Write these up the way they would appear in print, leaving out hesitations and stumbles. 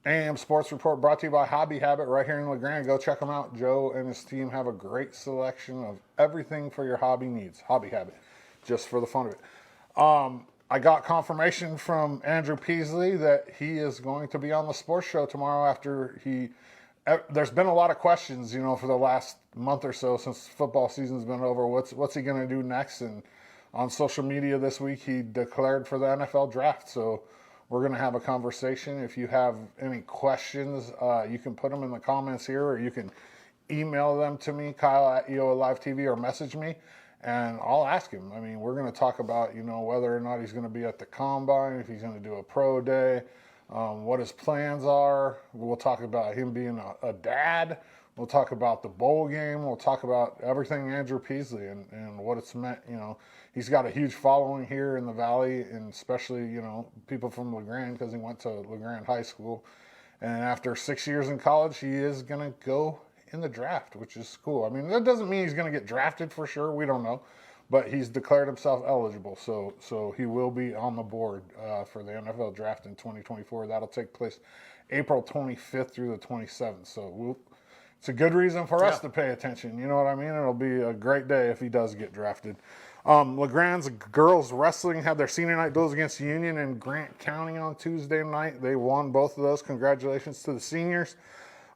AM Sports Report brought to you by Hobby Habit right here in LeGrand. Go check them out. Joe and his team have a great selection of everything for your hobby needs. Hobby Habit, just for the fun of it. I got confirmation from Andrew Peasley that he is going to be on the sports show tomorrow after there's been a lot of questions, for the last month or so since football season's been over. What's he going to do next? And on social media this week, he declared for the NFL draft. So we're going to have a conversation. If you have any questions, you can put them in the comments here, or you can email them to me, Kyle at EOA Live TV, or message me, and I'll ask him. I mean, we're going to talk about, whether or not he's going to be at the combine, if he's going to do a pro day, what his plans are. We'll talk about him being a dad. We'll talk about the bowl game. We'll talk about everything Andrew Peasley and what it's meant. He's got a huge following here in the Valley, and especially, people from LeGrand, because he went to LeGrand High School. And after 6 years in college, he is going to go in the draft, which is cool. I mean, that doesn't mean he's going to get drafted for sure. We don't know. But he's declared himself eligible, so he will be on the board for the NFL draft in 2024. That'll take place April 25th through the 27th. So it's a good reason for us to pay attention. You know what I mean? It'll be a great day if he does get drafted. LeGrand's girls wrestling had their senior night duels against Union and Grant County on Tuesday night. They won both of those. Congratulations to the seniors.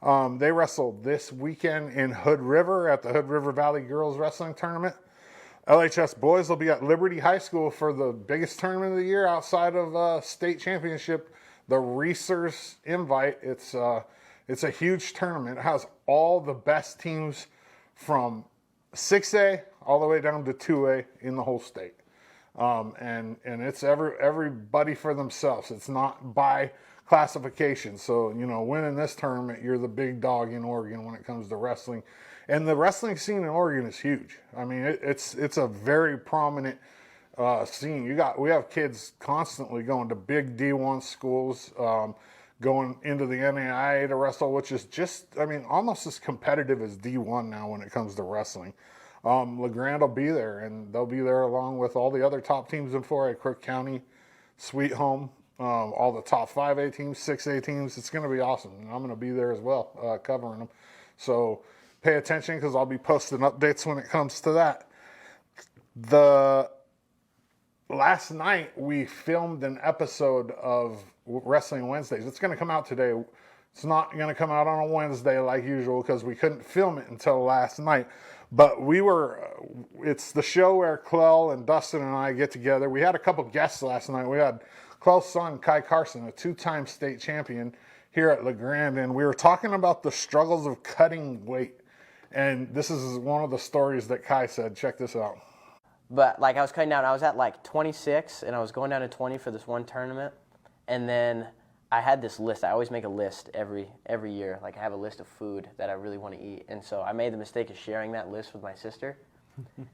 They wrestled this weekend in Hood River at the Hood River Valley Girls Wrestling Tournament. LHS boys will be at Liberty High School for the biggest tournament of the year outside of state championship, the Reesers Invite. It's a huge tournament. It has all the best teams from 6A all the way down to 2A in the whole state. And it's everybody for themselves. It's not by classification. So, winning this tournament, you're the big dog in Oregon when it comes to wrestling. And the wrestling scene in Oregon is huge. I mean, it's a very prominent scene. We have kids constantly going to big D1 schools, going into the NAIA to wrestle, which is almost as competitive as D1 now when it comes to wrestling. LeGrand will be there, and they'll be there along with all the other top teams in 4A, Crook County, Sweet Home, all the top 5A teams, 6A teams. It's going to be awesome, and I'm going to be there as well, covering them. So pay attention, because I'll be posting updates when it comes to that. Last night, we filmed an episode of Wrestling Wednesdays. It's going to come out today. It's not going to come out on a Wednesday like usual, because we couldn't film it until last night. But it's the show where Clell and Dustin and I get together. We had a couple guests last night. We had Clell's son, Kai Carson, a two-time state champion here at LeGrand, and we were talking about the struggles of cutting weight. And this is one of the stories that Kai said. Check this out. But I was cutting down. I was at 26, and I was going down to 20 for this one tournament. And then I had this list. I always make a list every year. I have a list of food that I really want to eat. And so I made the mistake of sharing that list with my sister.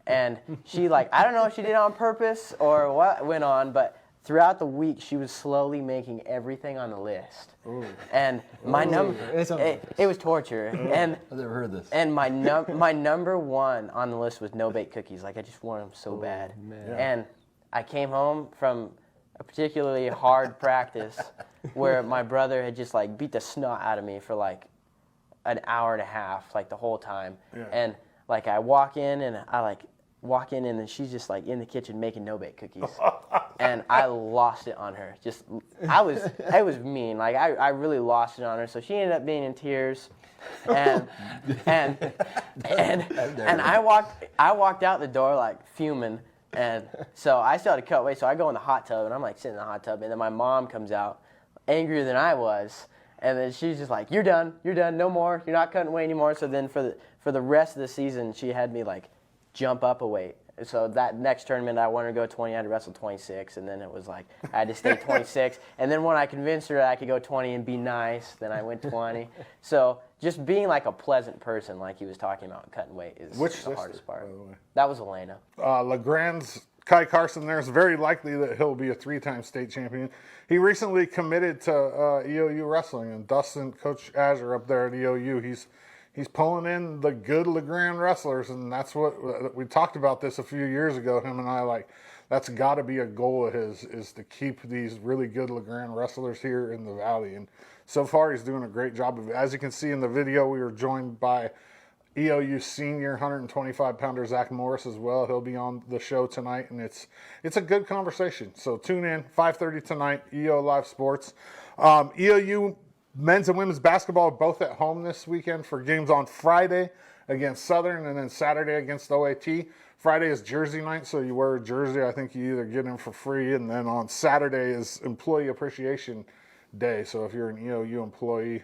And she I don't know if she did it on purpose or what went on, but throughout the week, she was slowly making everything on the list. Ooh. And my number, it was torture. And I've never heard this. And my number one on the list was no-bake cookies. I just wanted them so bad. Man. And I came home from a particularly hard practice where my brother had just beat the snot out of me for an hour and a half, the whole time. Yeah. And I walk in and then she's just in the kitchen making no-bake cookies. And I lost it on her. It was mean. I really lost it on her. So she ended up being in tears. And I walked out the door fuming. And so I still had to cut weight. So I go in the hot tub and I'm sitting in the hot tub, and then my mom comes out angrier than I was. And then she's just you're done, no more, you're not cutting weight anymore. So then for the rest of the season, she had me jump up a weight. So that next tournament, I wanted to go 20, I had to wrestle 26, and then it was I had to stay 26. And then when I convinced her that I could go 20 and be nice, then I went 20. So just being a pleasant person, like he was talking about, cutting weight is the hardest part. By the way? That was Elena. LeGrand's Kai Carson there is very likely that he'll be a 3-time state champion. He recently committed to EOU Wrestling, and Dustin, Coach Azure up there at EOU, he's pulling in the good LeGrand wrestlers, and that's what we talked about this a few years ago. Him and I that's got to be a goal of his, is to keep these really good LeGrand wrestlers here in the Valley. And so far he's doing a great job of it. As you can see in the video, we were joined by EOU senior 125-pounder Zach Morris as well. He'll be on the show tonight, and it's a good conversation. So tune in, 5:30 tonight, EO Live Sports. EOU men's and women's basketball are both at home this weekend for games on Friday against Southern and then Saturday against OAT. Friday is jersey night, so you wear a jersey. I think you either get in for free, and then on Saturday is Employee Appreciation Day. So if you're an EOU employee,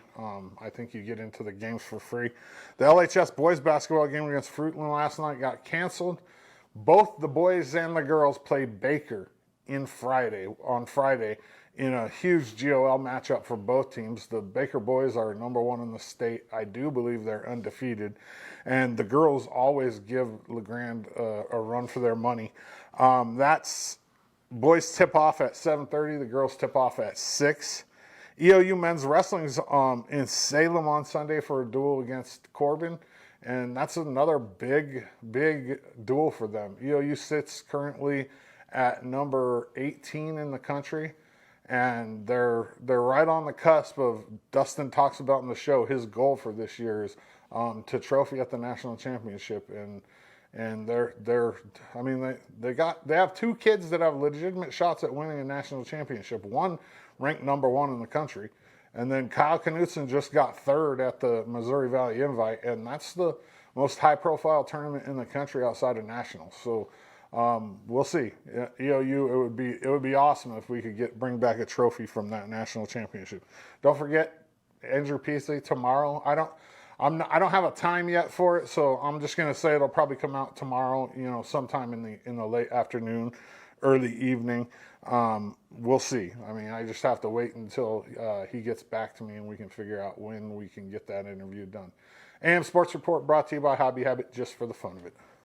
I think you get into the games for free. The LHS boys basketball game against Fruitland last night got canceled. Both the boys and the girls played Baker on Friday in a huge GOL matchup for both teams. The Baker boys are number 1 in the state. I do believe they're undefeated. And the girls always give LeGrand a run for their money. That's boys tip off at 7:30. The girls tip off at 6. EOU men's wrestling's in Salem on Sunday for a duel against Corbin, and that's another big duel for them. EOU sits currently at number 18 in the country, and they're right on the cusp of, Dustin talks about in the show, his goal for this year is to trophy at the national championship, and they have 2 kids that have legitimate shots at winning a national championship. One ranked number 1 in the country, and then Kyle Knutson just got 3rd at the Missouri Valley Invite, and that's the most high-profile tournament in the country outside of nationals. So we'll see. EOU, it would be awesome if we could bring back a trophy from that national championship. Don't forget Andrew Peasley tomorrow. I don't have a time yet for it, so I'm just going to say it'll probably come out tomorrow, sometime in the late afternoon, early evening. We'll see. I mean, I just have to wait until he gets back to me and we can figure out when we can get that interview done. AM Sports Report brought to you by Hobby Habit, just for the fun of it.